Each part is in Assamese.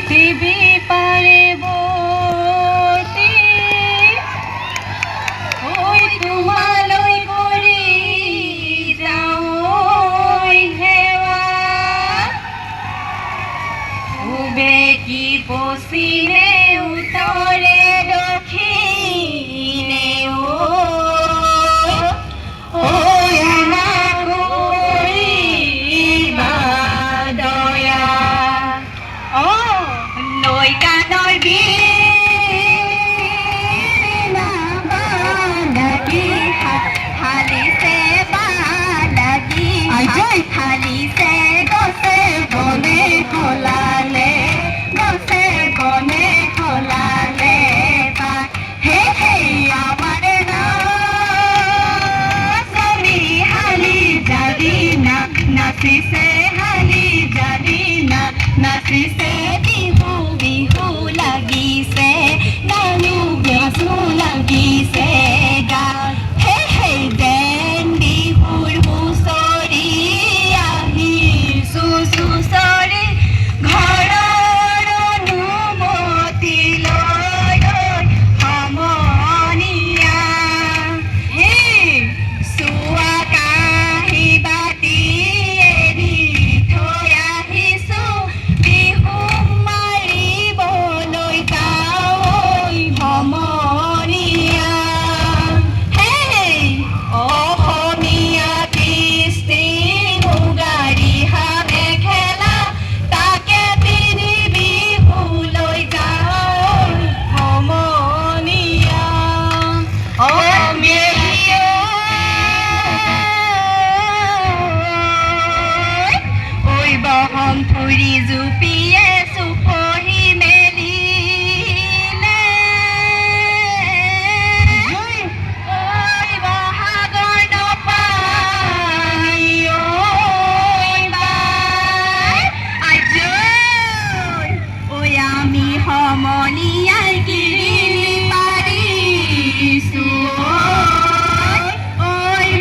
পৃথিৱী পাৰে বৰ্তি ঐ তোমালৈ কৰি যাওঁ সেৱা পূবে কি পশ্চিমে উত্তৰে দক্ষিণে নাচিছে বিহু বিহু লাগিছে নানু বিহু লাগিছে গান হে হে যেন বিহুৰ হুঁচৰি আহিছো চুচৰি ঘৰৰ অনুমতি লৈ সমনীয়া হে চুৱা কাঁহী বাতি এৰি থৈ আহিছো ফুৰি জুপিয়ে চুপহি মেলিলে ঐ বহাগৰ নপাই ঐ বাই আজৈ ঐ আমি সমনীয়াই কিৰিলি পাৰিছো ঐ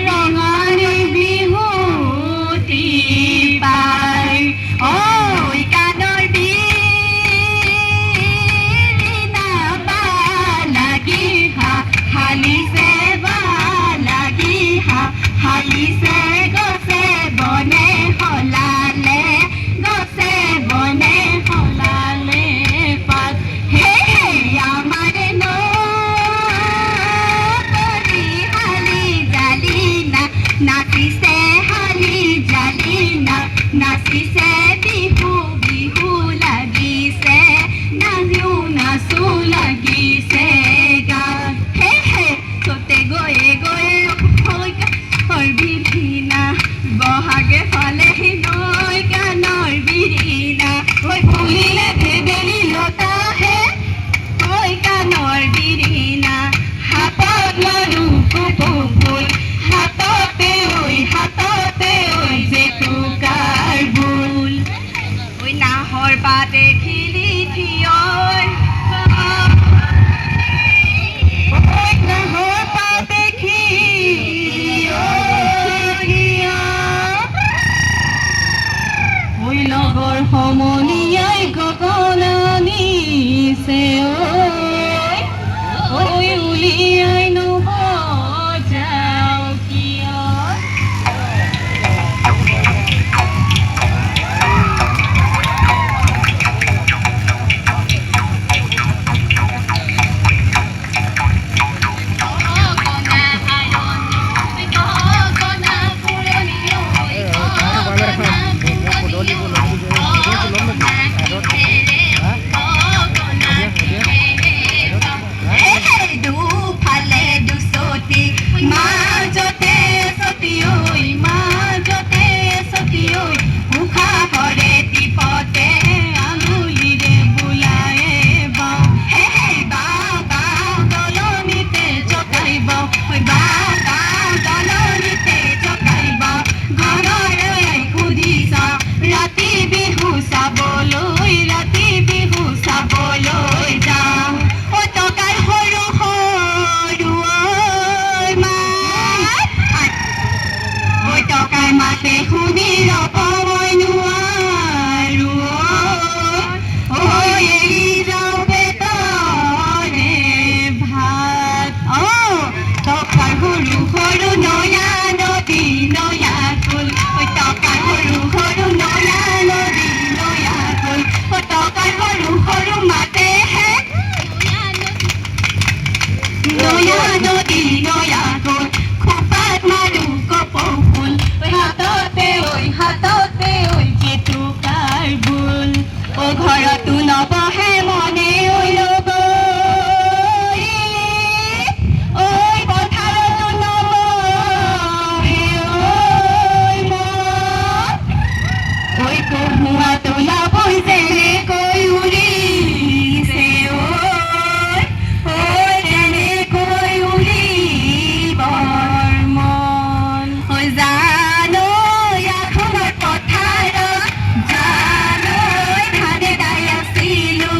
ৰঙালী বিহুতি পাই ঐ কাণৰ বিৰিণা বা লাগি হালিছে বা লাগি হালিছে গছে বনে সলালে গছে বনে সলালে পাত হে হে আমাৰ নকৰি হালি জালি নাচিছে হালি জালি নাচিছে বিহু বিহু লাগিছে নাচো নাচো লাগিছে গান হে হে চতে গৈয়ে গৈয়ে বিৰিণা বহাগে ফালেহি নৈ গানৰ বিৰিণা ঐ ফুলিলে ভেবেলি লতা হে ঐ গানৰ বিৰিণা হাতত লৰু কপৌ ফুল হাততে ঐ জেতুকাৰ বুল ঐ নাহৰ পাতে খিলি থিয় নাহৰ পাতে ঐ লগৰ সমনীয়াই গগন আনিছে ঐ উলিয়াই নবজাও কিয় শুনি ৰ'ব মই নোৱাৰো ঐ ধুনীয়া নদী নয়াকৈ খোপাত মাৰো কপৌফুল হাততে ঐ জেতুকাৰ বোল ঘৰতো নবহে মনে ঐ লগৰী ঐ পথাৰতো নবহে ঐ কহুৱা তোলাবৈ যেনেকৈ উৰিছে তেনেকৈ উৰিবৰ মন জানৈ আঘোণৰ পথাৰত জানৈ ধানে দাই আছিলো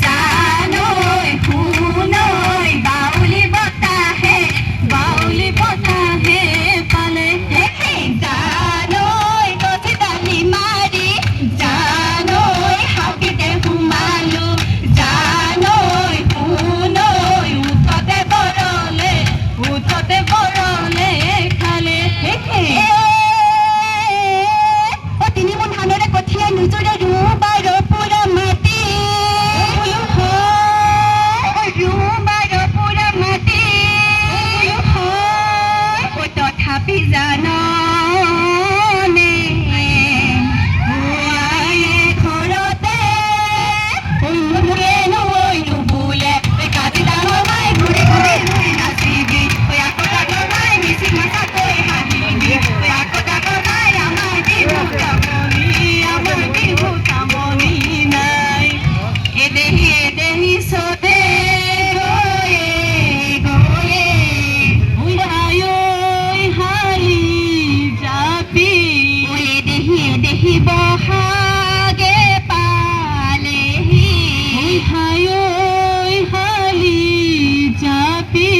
জানৈ শুনৈ বাউলি বতাহে পালে জানৈ গছি ডালি মাৰি জানৈ হাবিতে সোমালো জানৈ শুনৈ উঠতে বৰলে খালে তিনিমোন ধানেৰে কঠিয়াই নিজৰে ৰুবাৰ পুৰা মাটি তথাপি জাননে ঘৰতে নুবুলে কাজি ডাঙৰ মাই ঘূৰি নাচিবি আকৌ ডাঙৰ মাই মিচিং ভাষাকৈ হাঁহিবি আকৌ ডাঙৰ মাই আমাৰ বিহু কামনি নাই এদেহি চতে গৈয়ে হালি জাপি এদেহি বহাগে পালেহি হালি জাপি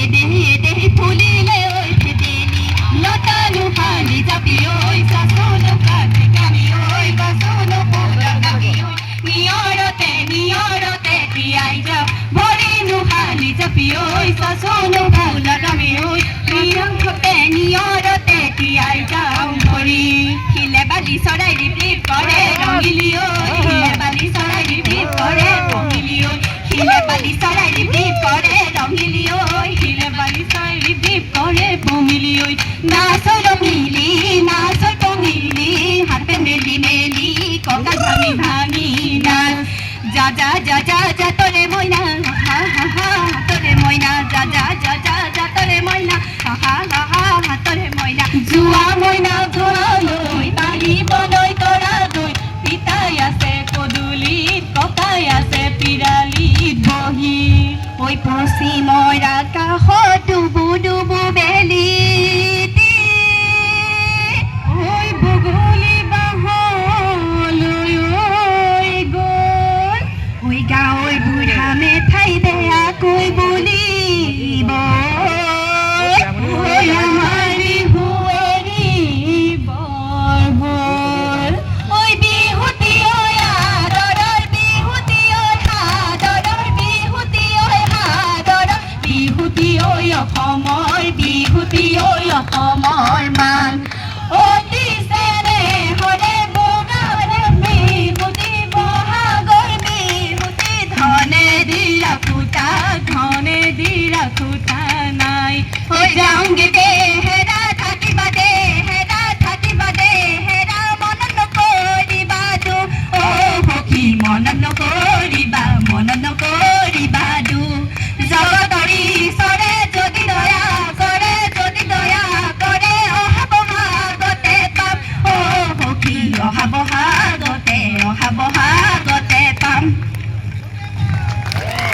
এদেহি ফুলিলে ঐ ভেদেলি লতানো হালি জাপি ঐ চাচনো কাটি কামি ঐ বাচনো পোৰা কামি নিয়ৰতে তিয়াই যাও ভৰিনো হালি জাপি ঐ চাচনো পোৰা কামি নিয়ৰতে তিয়াই যাও ভৰি শিলে বালি চৰাই ৰিপ কৰে ৰঙিলি ঐ শিলে বালি চৰাই ৰিপ কৰে ৰঙিলি ঐ শিলে বালি চৰাই ৰিপ কৰে ৰঙিলি ঐ শিলে বালি চৰাই ৰিপ কৰে পমিলি ঐ নাচৰ পমিলি হাতে মেলি কঁকাল ভাঙি নাচ যা তৰে মইনা তৰে মইনা যা তৰে মইনা তৰে মইনা যোৱা মইনা ঘৰলৈ পাৰিবলৈ তৰালৈ পিতাই আছে পদূলিত ককাই আছে পিৰালিত বহি ঐ পশ্চিমৰ আকাশত ডুবু বেলি বগলী বাহলৈ গ'ল গাঁৱৰ বুঢ়া মেঠাই বেয়াকৈ বুলিব আমাৰ বিহুৱেৰি বৰ হ'ল বিহুতি আদৰৰ বিহুতি সাদৰৰ বিহুতি সাদৰৰ বিহুতি অসমৰ বিহুতি অসমৰ মান অতি চেনেহৰে বগাৰে বিহুতি বহাগৰ বিহুতি ধনে দি ৰাখোতা নাই যাওঁগে